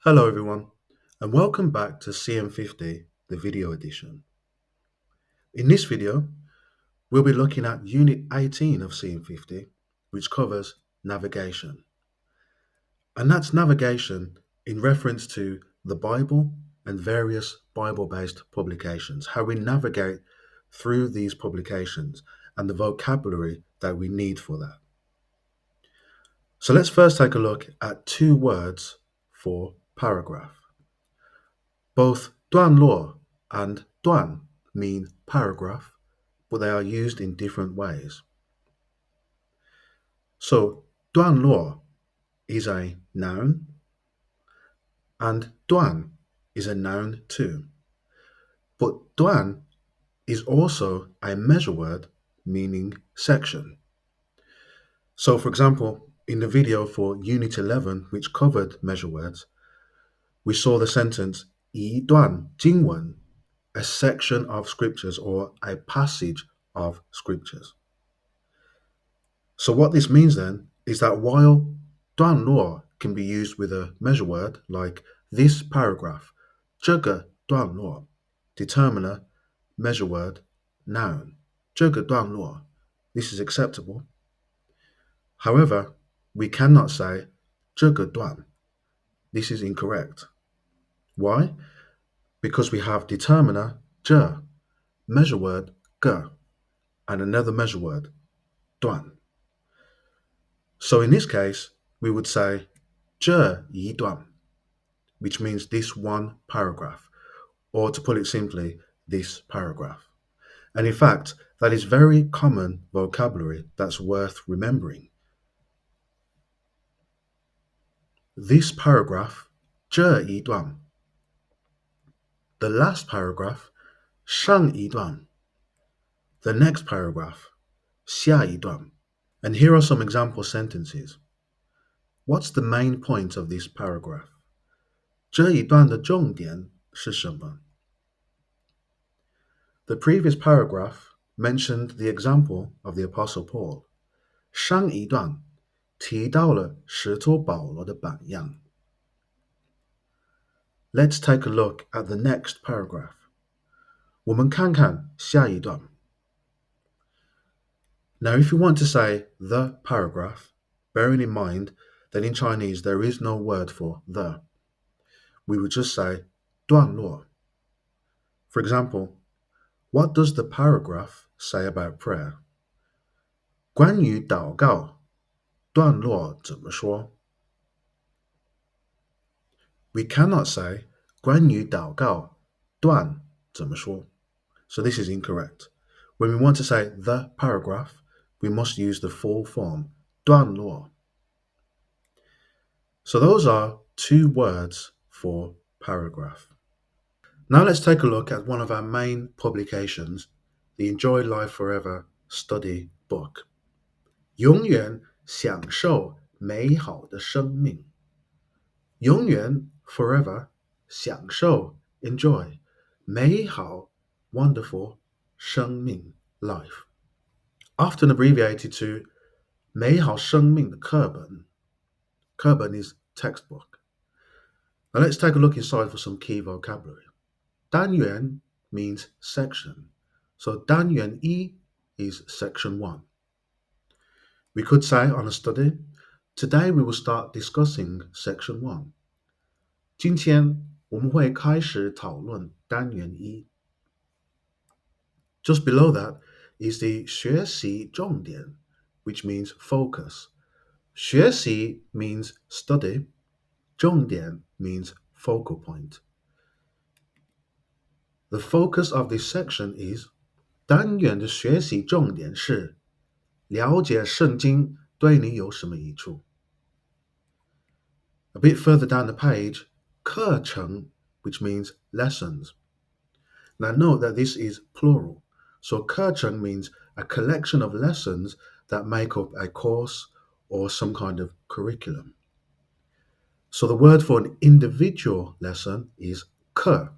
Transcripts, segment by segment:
Hello everyone, and welcome back to CM50, the video edition. In this video, we'll be looking at Unit 18 of CM50, which covers navigation. And that's navigation in reference to the Bible and various Bible-based publications, how we navigate through these publications and the vocabulary that we need for that. So let's first take a look at two words for paragraph. Both 段落 and 段 mean paragraph, but they are used in different ways. So 段落 is a noun, and 段 is a noun too. But 段 is also a measure word meaning section. So for example, in the video for Unit 11, which covered measure words, we saw the sentence 一段经文, a section of scriptures or a passage of scriptures. So what this means then is that while 段落 can be used with a measure word like this paragraph, 这个段落, determiner, measure word, noun, 这个段落, this is acceptable. However, we cannot say 这个段, this is incorrect. Why? Because we have determiner 这, measure word 个, and another measure word 段. So in this case, we would say 这一段, which means this one paragraph, or to put it simply, this paragraph. And in fact, that is very common vocabulary that's worth remembering. This paragraph, 这一段. The last paragraph, 上一段. The next paragraph, 下一段. And here are some example sentences. What's the main point of this paragraph? 这一段的重点是什么? The previous paragraph mentioned the example of the Apostle Paul. 上一段提到了使徒保罗的榜样. Let's take a look at the next paragraph. 我们看看下一段. Now, if you want to say the paragraph, bearing in mind that in Chinese there is no word for the, we would just say 段落. For example, what does the paragraph say about prayer? 关于祷告，段落怎么说? We cannot say 关于祷告，段怎么说? So this is incorrect. When we want to say the paragraph, we must use the full form, 段落. So those are two words for paragraph. Now let's take a look at one of our main publications, the Enjoy Life Forever study book. 永远享受美好的生命. 永远 forever, 享受 enjoy, 美好 wonderful, 生命 life. Often abbreviated to 美好生命的课本. 课本 is textbook. Now let's take a look inside for some key vocabulary. 单元 means section. So 单元一 is section 1. We could say on a study, today we will start discussing section 1. 今天我们会开始讨论单元一. Just below that is the 学习重点, which means focus. 学习 means study. 重点 means focal point. The focus of this section is 单元的学习重点是了解圣经对你有什么益处. A bit further down the page, 课程, which means lessons. Now note that this is plural. So 课程 means a collection of lessons that make up a course or some kind of curriculum. So the word for an individual lesson is 课.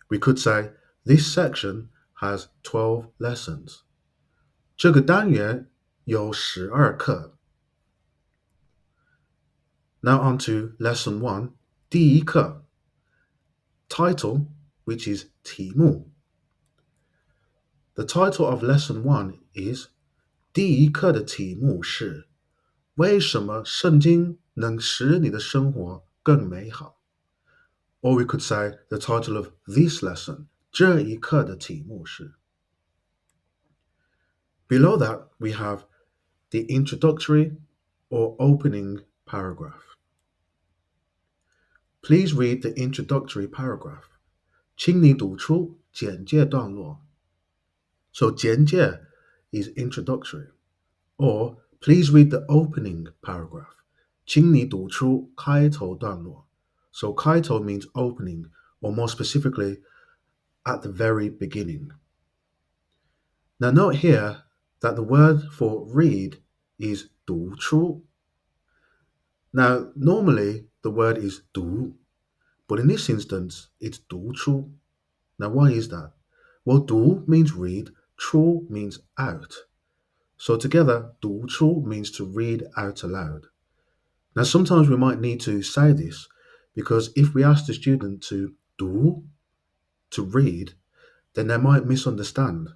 We could say this section has 12 lessons. 这个单元有12课. Now on to lesson 1, 第一课 title, which is 题目. The title of lesson 1 is 第一课的题目是为什么圣经能使你的生活更美好? Or we could say the title of this lesson, 这一课的题目是. Below that, we have the introductory or opening paragraph. Please read the introductory paragraph. 请你读出简介段落. So 简介 is introductory. Or please read the opening paragraph. 请你读出开头段落. So 开头 means opening, or more specifically, at the very beginning. Now note here that the word for read is 读出. Now normally the word is 读, but in this instance it's 读出. Now why is that? Well, 读 means read, 出 means out. So together, 读出 means to read out aloud. Now sometimes we might need to say this because if we ask the student to 读, to read, then they might misunderstand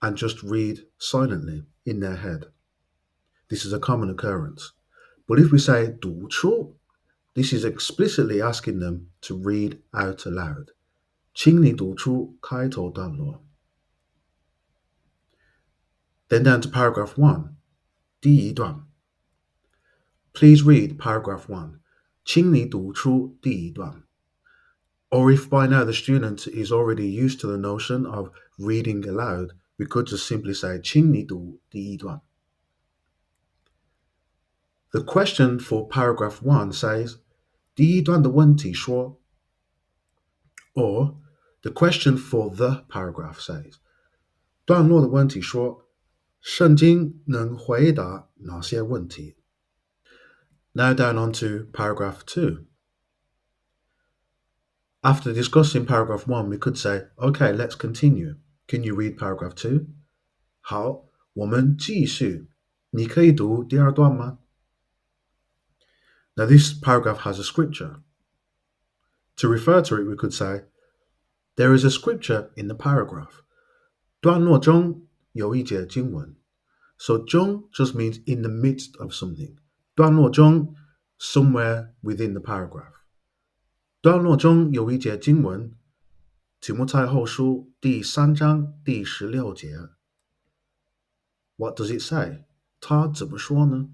and just read silently in their head. This is a common occurrence. But if we say 读出, this is explicitly asking them to read out aloud. 请你读出开头段落. Then down to paragraph 1, 第一段. Please read paragraph 1. 请你读出第一段. Or if by now the student is already used to the notion of reading aloud, we could just simply say 请你读第一段. The question for paragraph 1 says 第一段的问题说. Or the question for the paragraph says 段落的问题说圣经能回答哪些问题? Now down onto paragraph 2. After discussing paragraph 1, we could say, okay, let's continue. Can you read paragraph 2? 好，我们继续。你可以读第二段吗? Now this paragraph has a scripture. To refer to it, we could say, there is a scripture in the paragraph. 段落中有一节经文. So 中 just means in the midst of something. 段落中 somewhere within the paragraph. 段落中有一节经文，提摩太后书第3章第16节。What does it say? 他怎么说呢?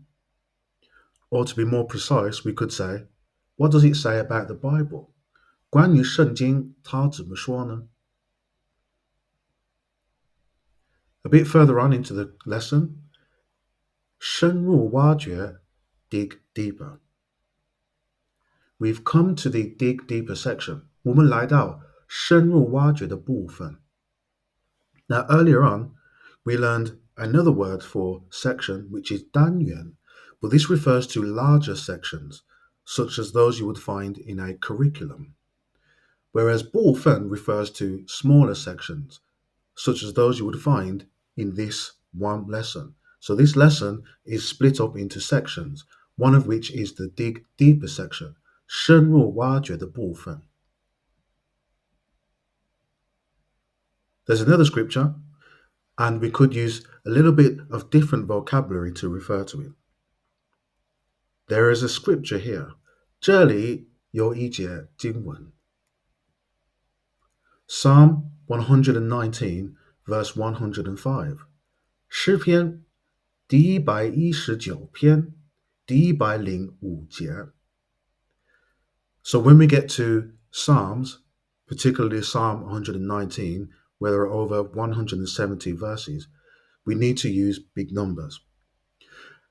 Or to be more precise, we could say, what does it say about the Bible? 关于圣经，他怎么说呢? A bit further on into the lesson, 深入挖掘 dig deeper. We've come to the dig deeper section. 我们来到深入挖掘的部分. Now earlier on, we learned another word for section, which is 单元, but this refers to larger sections, such as those you would find in a curriculum. Whereas 部分 refers to smaller sections, such as those you would find in this one lesson. So this lesson is split up into sections, one of which is the dig deeper section, 深入挖掘的部分. There's another scripture, and we could use a little bit of different vocabulary to refer to it. There is a scripture here. 这里有一节经文. Psalm 119, verse 105. 诗篇第119篇第105节. So when we get to Psalms, particularly Psalm 119, where there are over 170 verses, we need to use big numbers.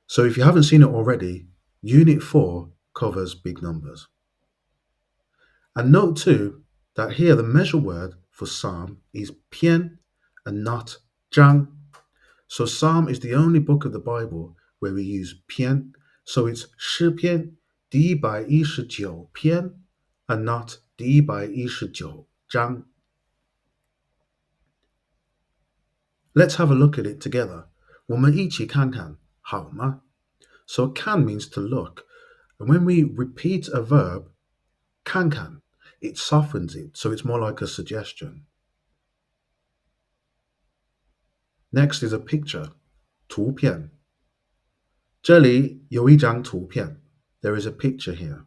So if you haven't seen it already, Unit 4 covers big numbers. And note too that here the measure word for psalm is 篇 and not 章. So psalm is the only book of the Bible where we use 篇. So it's 诗篇第119篇 and not 第119章. Let's have a look at it together. 我们一起看看，好吗? So can means to look. And when we repeat a verb, 看看, it softens it, so it's more like a suggestion. Next is a picture, 图片。这里有一张图片. There is a picture here.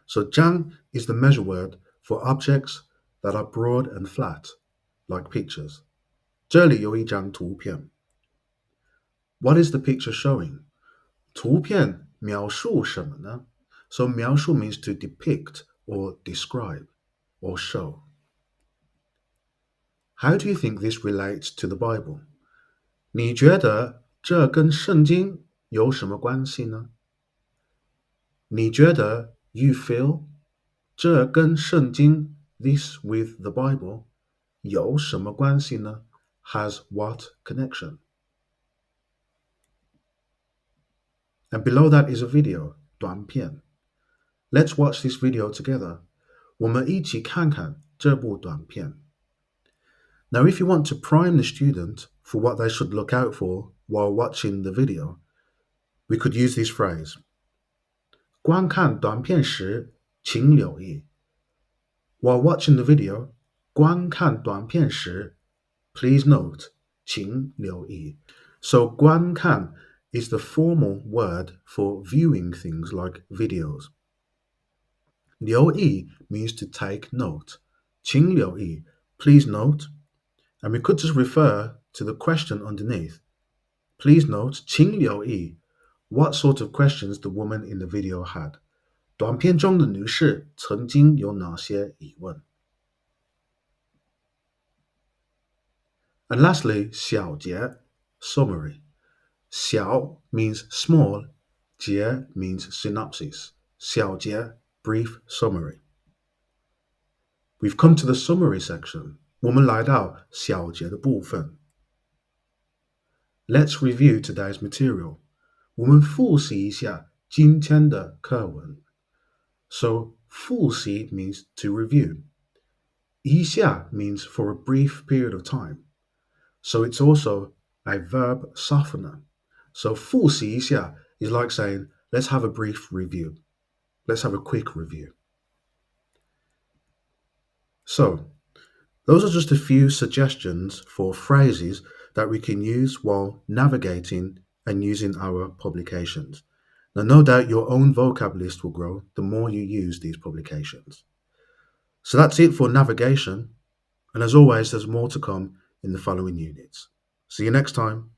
So 张 is the measure word for objects that are broad and flat, like pictures. 这里有一张图片. What is the picture showing? 图片描述什么呢? So 描述 means to depict or describe or show. How do you think this relates to the Bible? 你觉得这跟圣经有什么关系呢？你觉得 you feel 这跟圣经 this with the Bible 有什么关系呢？ has what connection? And below that is a video, 短片. Let's watch this video together. 我们一起看看这部短片. Now, if you want to prime the student for what they should look out for while watching the video, we could use this phrase. 观看短片时，请留意. While watching the video, 观看短片时, please note, 请留意. So 观看 is the formal word for viewing things like videos. 留意 means to take note. 请留意, please note. And we could just refer to the question underneath. Please note, 请留意 what sort of questions the woman in the video had. 短片中的女士曾经有哪些疑问? And lastly, 小节, summary. 小 means small, 节 means synopsis. 小节, brief summary. We've come to the summary section. 我们来到小节的部分. Let's review today's material. 我们复习一下今天的课文. So, 复习 means to review. 一下 means for a brief period of time. So it's also a verb softener. So 复习一下 is like saying, let's have a brief review. Let's have a quick review. So, those are just a few suggestions for phrases that we can use while navigating and using our publications. Now, no doubt your own vocab list will grow the more you use these publications. So that's it for navigation. And as always, there's more to come in the following units. See you next time.